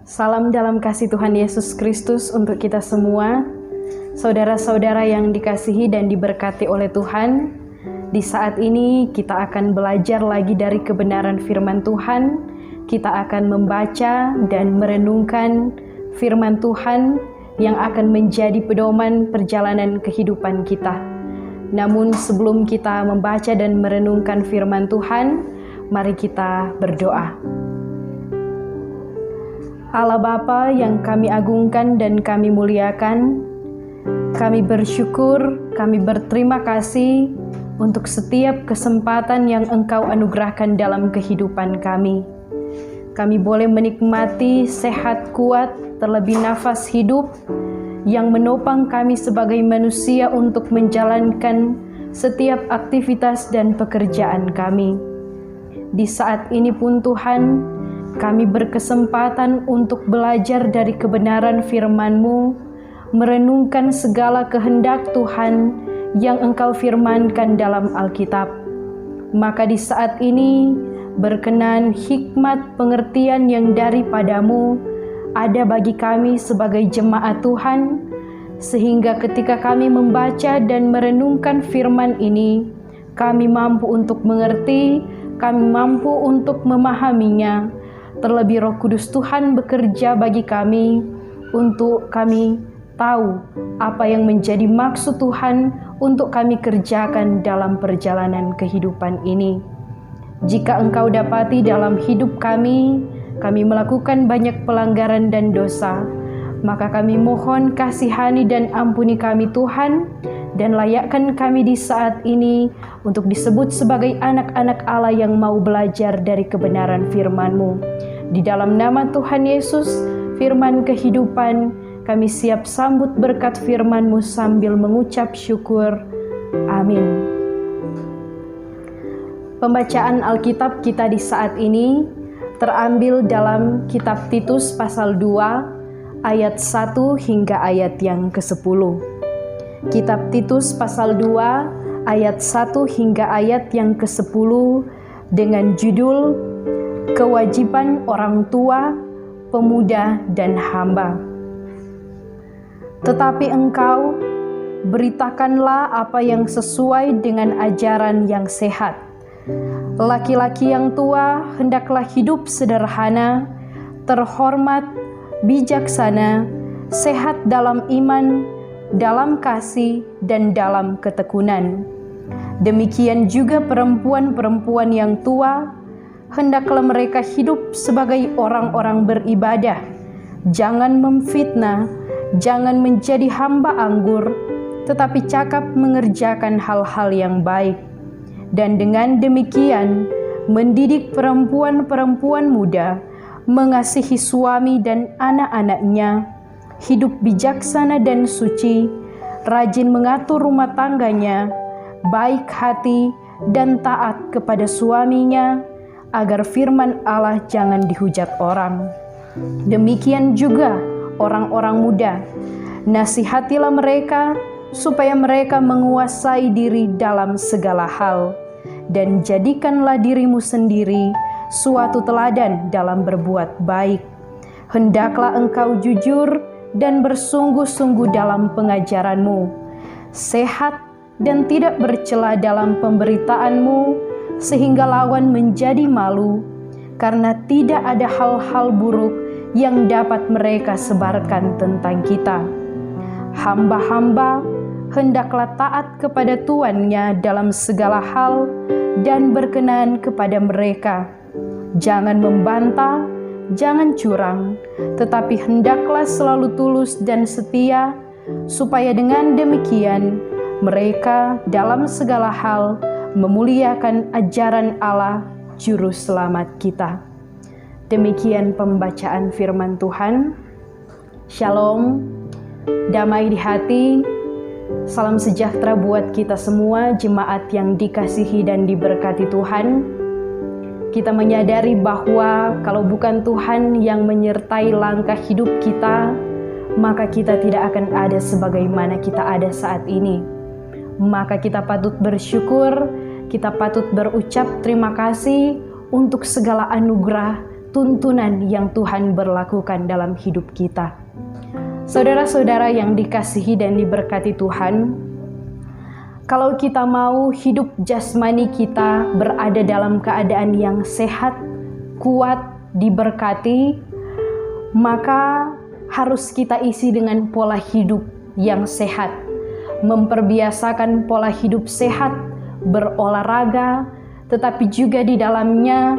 Salam dalam kasih Tuhan Yesus Kristus untuk kita semua, saudara-saudara yang dikasihi dan diberkati oleh Tuhan. Di saat ini kita akan belajar lagi dari kebenaran firman Tuhan. Kita akan membaca dan merenungkan firman Tuhan yang akan menjadi pedoman perjalanan kehidupan kita. Namun sebelum kita membaca dan merenungkan firman Tuhan, mari kita berdoa. Allah Bapa yang kami agungkan dan kami muliakan, kami bersyukur, kami berterima kasih untuk setiap kesempatan yang Engkau anugerahkan dalam kehidupan kami. Kami boleh menikmati sehat kuat, terlebih nafas hidup yang menopang kami sebagai manusia untuk menjalankan setiap aktivitas dan pekerjaan kami. Di saat ini pun Tuhan, kami berkesempatan untuk belajar dari kebenaran firman-Mu, merenungkan segala kehendak Tuhan yang Engkau firmankan dalam Alkitab. Maka di saat ini, berkenan hikmat pengertian yang daripadamu ada bagi kami sebagai jemaat Tuhan, sehingga ketika kami membaca dan merenungkan firman ini, kami mampu untuk mengerti, kami mampu untuk memahaminya. Terlebih Roh Kudus Tuhan bekerja bagi kami untuk kami tahu apa yang menjadi maksud Tuhan untuk kami kerjakan dalam perjalanan kehidupan ini. Jika Engkau dapati dalam hidup kami melakukan banyak pelanggaran dan dosa, maka kami mohon kasihani dan ampuni kami Tuhan, dan layakkan kami di saat ini untuk disebut sebagai anak-anak Allah yang mau belajar dari kebenaran firman-Mu. Di dalam nama Tuhan Yesus, firman kehidupan, kami siap sambut berkat firman-Mu sambil mengucap syukur. Amin. Pembacaan Alkitab kita di saat ini terambil dalam kitab Titus pasal 2 ayat 1 hingga ayat yang ke-10. Kitab Titus pasal 2 ayat 1 hingga ayat yang ke-10 dengan judul Kewajiban Orang Tua, Pemuda dan Hamba. Tetapi engkau beritakanlah apa yang sesuai dengan ajaran yang sehat. Laki-laki yang tua hendaklah hidup sederhana, terhormat, bijaksana, sehat dalam iman, dalam kasih, dan dalam ketekunan. Demikian juga perempuan-perempuan yang tua, hendaklah mereka hidup sebagai orang-orang beribadah. Jangan memfitnah, jangan menjadi hamba anggur, tetapi cakap mengerjakan hal-hal yang baik. Dan dengan demikian, mendidik perempuan-perempuan muda, mengasihi suami dan anak-anaknya, hidup bijaksana dan suci, rajin mengatur rumah tangganya, baik hati dan taat kepada suaminya, agar firman Allah jangan dihujat orang. Demikian juga orang-orang muda, nasihatilah mereka supaya mereka menguasai diri dalam segala hal, dan jadikanlah dirimu sendiri suatu teladan dalam berbuat baik. Hendaklah engkau jujur dan bersungguh-sungguh dalam pengajaranmu, sehat dan tidak bercela dalam pemberitaanmu, sehingga lawan menjadi malu, karena tidak ada hal-hal buruk yang dapat mereka sebarkan tentang kita. Hamba-hamba hendaklah taat kepada tuannya dalam segala hal dan berkenan kepada mereka. Jangan membantah, jangan curang, tetapi hendaklah selalu tulus dan setia, supaya dengan demikian mereka dalam segala hal memuliakan ajaran Allah Juru Selamat kita. Demikian pembacaan firman Tuhan. Shalom, damai di hati, salam sejahtera buat kita semua jemaat yang dikasihi dan diberkati Tuhan. Kita menyadari bahwa kalau bukan Tuhan yang menyertai langkah hidup kita, maka kita tidak akan ada sebagaimana kita ada saat ini. Maka kita patut bersyukur, kita patut berucap terima kasih untuk segala anugerah, tuntunan yang Tuhan berlakukan dalam hidup kita. Saudara-saudara yang dikasihi dan diberkati Tuhan, kalau kita mau hidup jasmani kita berada dalam keadaan yang sehat, kuat, diberkati, maka harus kita isi dengan pola hidup yang sehat. Memperbiasakan pola hidup sehat, berolahraga, tetapi juga di dalamnya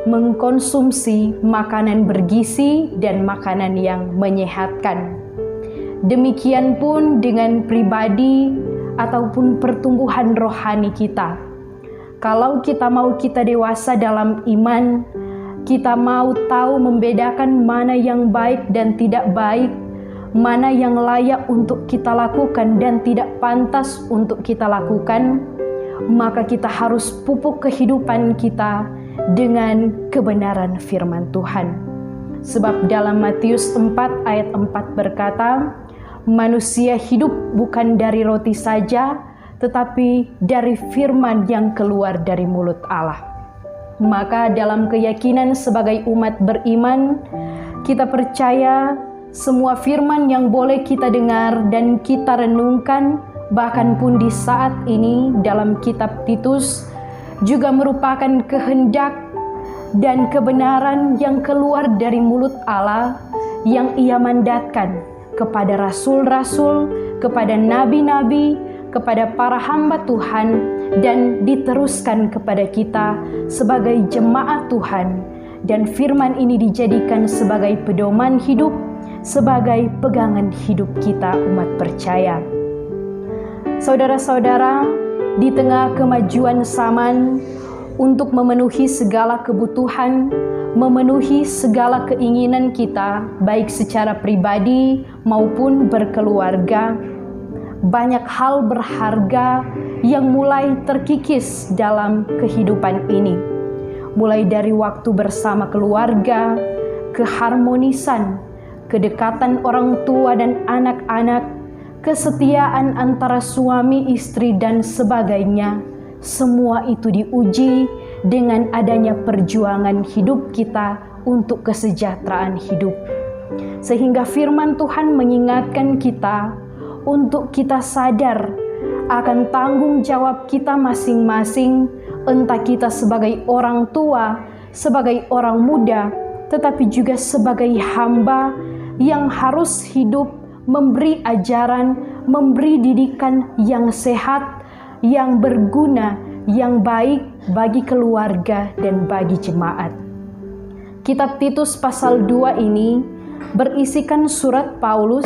mengkonsumsi makanan bergizi dan makanan yang menyehatkan. Demikian pun dengan pribadi ataupun pertumbuhan rohani kita. Kalau kita mau kita dewasa dalam iman, kita mau tahu membedakan mana yang baik dan tidak baik, mana yang layak untuk kita lakukan dan tidak pantas untuk kita lakukan, maka kita harus pupuk kehidupan kita dengan kebenaran firman Tuhan. Sebab dalam Matius 4 ayat 4 berkata, manusia hidup bukan dari roti saja, tetapi dari firman yang keluar dari mulut Allah. Maka dalam keyakinan sebagai umat beriman, kita percaya semua firman yang boleh kita dengar dan kita renungkan, bahkan pun di saat ini dalam kitab Titus, juga merupakan kehendak dan kebenaran yang keluar dari mulut Allah yang Ia mandatkan kepada rasul-rasul, kepada nabi-nabi, kepada para hamba Tuhan, dan diteruskan kepada kita sebagai jemaat Tuhan. Dan firman ini dijadikan sebagai pedoman hidup, sebagai pegangan hidup kita umat percaya. Saudara-saudara, di tengah kemajuan zaman untuk memenuhi segala kebutuhan, memenuhi segala keinginan kita, baik secara pribadi maupun berkeluarga, banyak hal berharga yang mulai terkikis dalam kehidupan ini. Mulai dari waktu bersama keluarga, keharmonisan, kedekatan orang tua dan anak-anak, kesetiaan antara suami, istri, dan sebagainya. Semua itu diuji dengan adanya perjuangan hidup kita untuk kesejahteraan hidup. Sehingga firman Tuhan mengingatkan kita untuk kita sadar akan tanggung jawab kita masing-masing, entah kita sebagai orang tua, sebagai orang muda, tetapi juga sebagai hamba yang harus hidup memberi ajaran, memberi didikan yang sehat, yang berguna, yang baik bagi keluarga dan bagi jemaat. Kitab Titus pasal 2 ini berisikan surat Paulus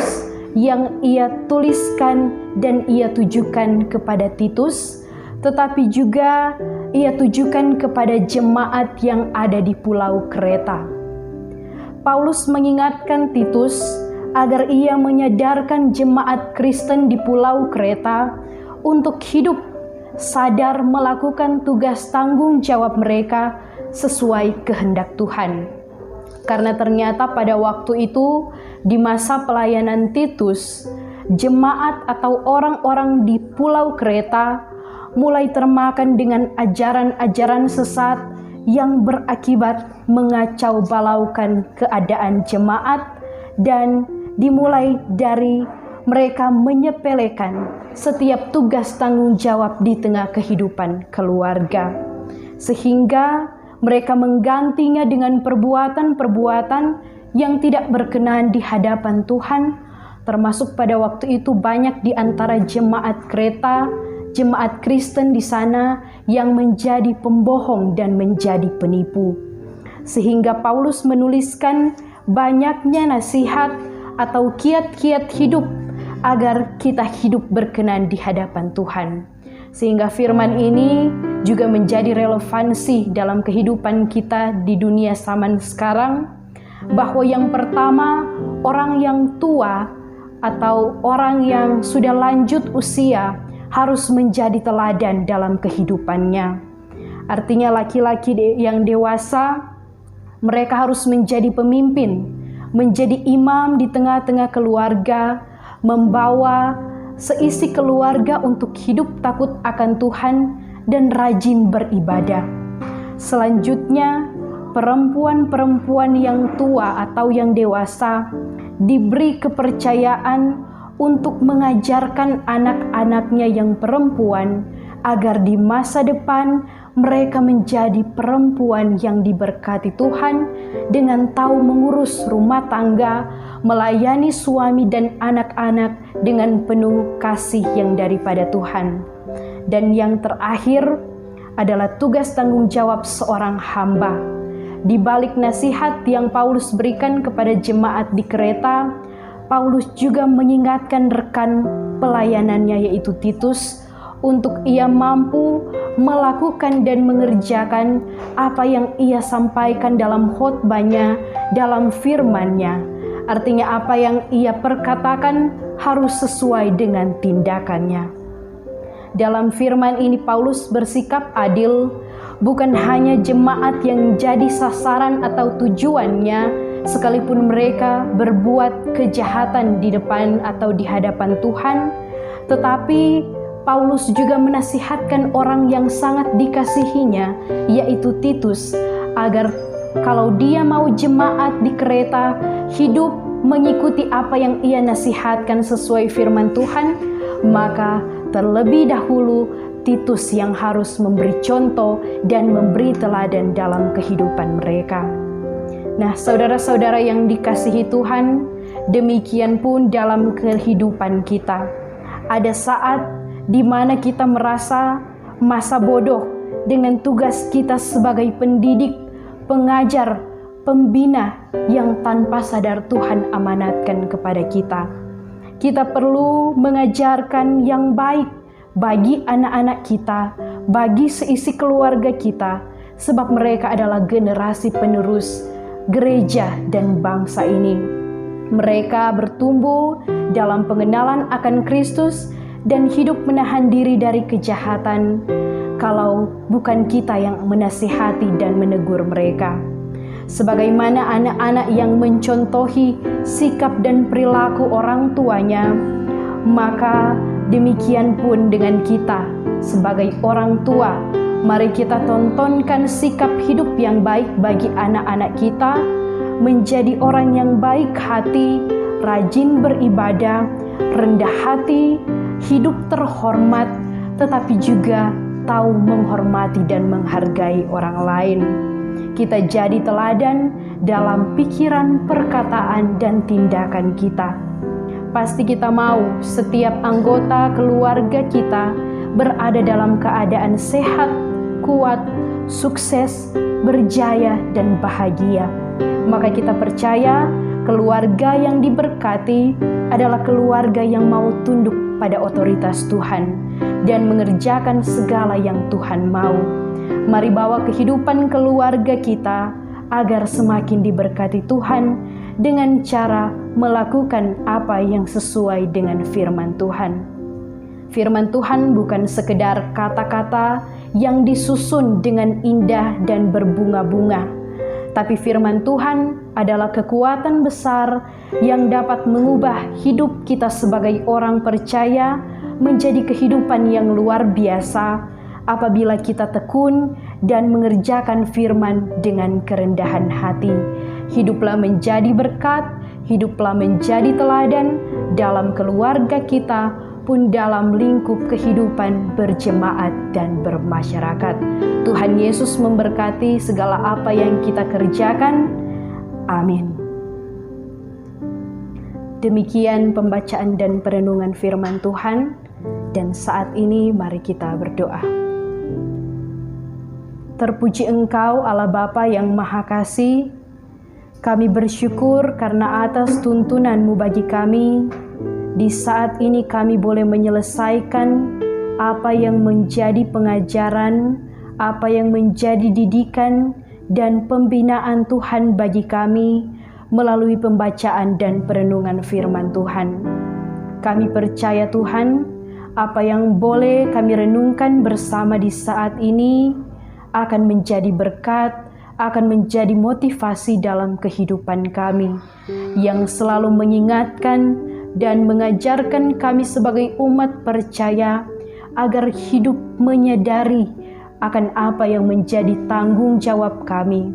yang ia tuliskan dan ia tujukan kepada Titus, tetapi juga ia tujukan kepada jemaat yang ada di pulau Kreta. Paulus mengingatkan Titus agar ia menyadarkan jemaat Kristen di pulau Kreta untuk hidup sadar melakukan tugas tanggung jawab mereka sesuai kehendak Tuhan. Karena ternyata pada waktu itu, di masa pelayanan Titus, jemaat atau orang-orang di pulau Kreta mulai termakan dengan ajaran-ajaran sesat yang berakibat mengacau balaukan keadaan jemaat, dan dimulai dari mereka menyepelekan setiap tugas tanggung jawab di tengah kehidupan keluarga, sehingga mereka menggantinya dengan perbuatan-perbuatan yang tidak berkenan di hadapan Tuhan, termasuk pada waktu itu banyak di antara jemaat Kreta, jemaat Kristen di sana yang menjadi pembohong dan menjadi penipu. Sehingga Paulus menuliskan banyaknya nasihat atau kiat-kiat hidup agar kita hidup berkenan di hadapan Tuhan. Sehingga firman ini juga menjadi relevansi dalam kehidupan kita di dunia zaman sekarang, bahwa yang pertama, orang yang tua atau orang yang sudah lanjut usia harus menjadi teladan dalam kehidupannya. Artinya laki-laki yang dewasa, mereka harus menjadi pemimpin, menjadi imam di tengah-tengah keluarga, membawa seisi keluarga untuk hidup takut akan Tuhan dan rajin beribadah. Selanjutnya, perempuan-perempuan yang tua atau yang dewasa diberi kepercayaan untuk mengajarkan anak-anaknya yang perempuan agar di masa depan mereka menjadi perempuan yang diberkati Tuhan dengan tahu mengurus rumah tangga, melayani suami dan anak-anak dengan penuh kasih yang daripada Tuhan. Dan yang terakhir adalah tugas tanggung jawab seorang hamba. Di balik nasihat yang Paulus berikan kepada jemaat di Kreta, Paulus juga mengingatkan rekan pelayanannya yaitu Titus untuk ia mampu melakukan dan mengerjakan apa yang ia sampaikan dalam khotbahnya, dalam firman-Nya. Artinya apa yang ia perkatakan harus sesuai dengan tindakannya. Dalam firman ini Paulus bersikap adil, bukan hanya jemaat yang jadi sasaran atau tujuannya, sekalipun mereka berbuat kejahatan di depan atau di hadapan Tuhan, tetapi Paulus juga menasihatkan orang yang sangat dikasihinya, yaitu Titus, agar kalau dia mau jemaat di Kreta hidup mengikuti apa yang ia nasihatkan sesuai firman Tuhan, maka terlebih dahulu Titus yang harus memberi contoh dan memberi teladan dalam kehidupan mereka. Nah, saudara-saudara yang dikasihi Tuhan, demikian pun dalam kehidupan kita. Ada saat di mana kita merasa masa bodoh dengan tugas kita sebagai pendidik, pengajar, pembina yang tanpa sadar Tuhan amanatkan kepada kita. Kita perlu mengajarkan yang baik bagi anak-anak kita, bagi seisi keluarga kita, sebab mereka adalah generasi penerus gereja dan bangsa ini. Mereka bertumbuh dalam pengenalan akan Kristus dan hidup menahan diri dari kejahatan kalau bukan kita yang menasihati dan menegur mereka. Sebagaimana anak-anak yang mencontohi sikap dan perilaku orang tuanya, maka demikian pun dengan kita sebagai orang tua. Mari kita tontonkan sikap hidup yang baik bagi anak-anak kita, menjadi orang yang baik hati, rajin beribadah, rendah hati, hidup terhormat, tetapi juga tahu menghormati dan menghargai orang lain. Kita jadi teladan dalam pikiran, perkataan, dan tindakan kita. Pasti kita mau setiap anggota keluarga kita berada dalam keadaan sehat, kuat, sukses, berjaya, dan bahagia. Maka kita percaya keluarga yang diberkati adalah keluarga yang mau tunduk pada otoritas Tuhan dan mengerjakan segala yang Tuhan mau. Mari bawa kehidupan keluarga kita agar semakin diberkati Tuhan dengan cara melakukan apa yang sesuai dengan firman Tuhan. Firman Tuhan bukan sekedar kata-kata yang disusun dengan indah dan berbunga-bunga, tapi firman Tuhan adalah kekuatan besar yang dapat mengubah hidup kita sebagai orang percaya menjadi kehidupan yang luar biasa apabila kita tekun dan mengerjakan firman dengan kerendahan hati. Hiduplah menjadi berkat, hiduplah menjadi teladan dalam keluarga kita pun dalam lingkup kehidupan berjemaat dan bermasyarakat. Tuhan Yesus memberkati segala apa yang kita kerjakan. Amin. Demikian pembacaan dan perenungan firman Tuhan, dan saat ini mari kita berdoa. Terpuji Engkau Allah Bapa yang Maha Kasih, kami bersyukur karena atas tuntunan-Mu bagi kami. Di saat ini kami boleh menyelesaikan apa yang menjadi pengajaran, apa yang menjadi didikan dan pembinaan Tuhan bagi kami melalui pembacaan dan perenungan firman Tuhan. Kami percaya Tuhan, apa yang boleh kami renungkan bersama di saat ini akan menjadi berkat, akan menjadi motivasi dalam kehidupan kami, yang selalu mengingatkan dan mengajarkan kami sebagai umat percaya agar hidup menyadari akan apa yang menjadi tanggung jawab kami.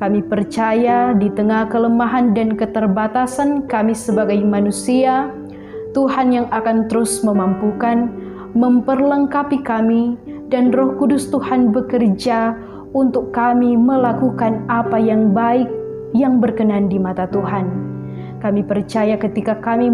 Kami percaya di tengah kelemahan dan keterbatasan kami sebagai manusia, Tuhan yang akan terus memampukan, memperlengkapi kami, dan Roh Kudus Tuhan bekerja untuk kami melakukan apa yang baik, yang berkenan di mata Tuhan. Kami percaya ketika kami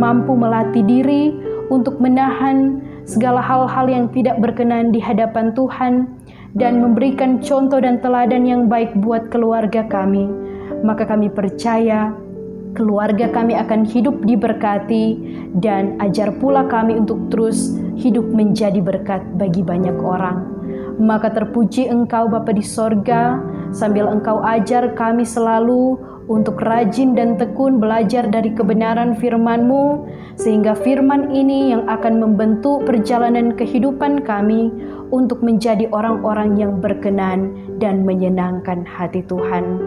mampu melatih diri untuk menahan segala hal-hal yang tidak berkenan di hadapan Tuhan dan memberikan contoh dan teladan yang baik buat keluarga kami, maka kami percaya keluarga kami akan hidup diberkati dan ajar pula kami untuk terus hidup menjadi berkat bagi banyak orang. Maka terpuji Engkau Bapa di sorga, sambil Engkau ajar kami selalu untuk rajin dan tekun belajar dari kebenaran firman-Mu, sehingga firman ini yang akan membentuk perjalanan kehidupan kami untuk menjadi orang-orang yang berkenan dan menyenangkan hati Tuhan.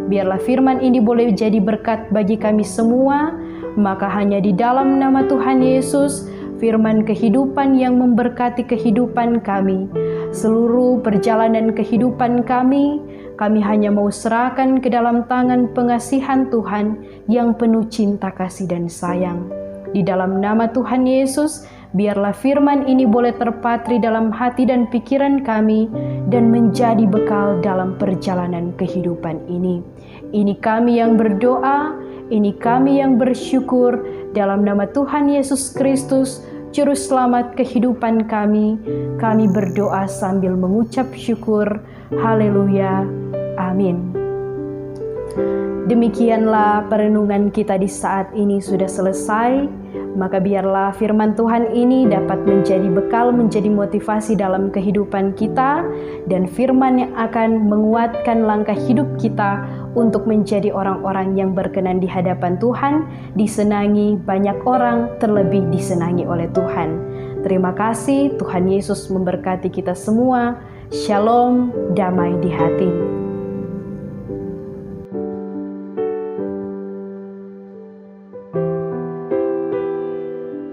Biarlah firman ini boleh jadi berkat bagi kami semua, maka hanya di dalam nama Tuhan Yesus, firman kehidupan yang memberkati kehidupan kami, seluruh perjalanan kehidupan kami hanya mau serahkan ke dalam tangan pengasihan Tuhan yang penuh cinta kasih dan sayang. Di dalam nama Tuhan Yesus, biarlah firman ini boleh terpatri dalam hati dan pikiran kami dan menjadi bekal dalam perjalanan kehidupan ini. Ini kami yang berdoa, ini kami yang bersyukur dalam nama Tuhan Yesus Kristus, Juru Selamat kehidupan kami. Kami berdoa sambil mengucap syukur. Haleluya. Amin. Demikianlah perenungan kita di saat ini sudah selesai. Maka biarlah firman Tuhan ini dapat menjadi bekal, menjadi motivasi dalam kehidupan kita, dan firman yang akan menguatkan langkah hidup kita untuk menjadi orang-orang yang berkenan di hadapan Tuhan, disenangi banyak orang, terlebih disenangi oleh Tuhan. Terima kasih, Tuhan Yesus memberkati kita semua. Shalom, damai di hati.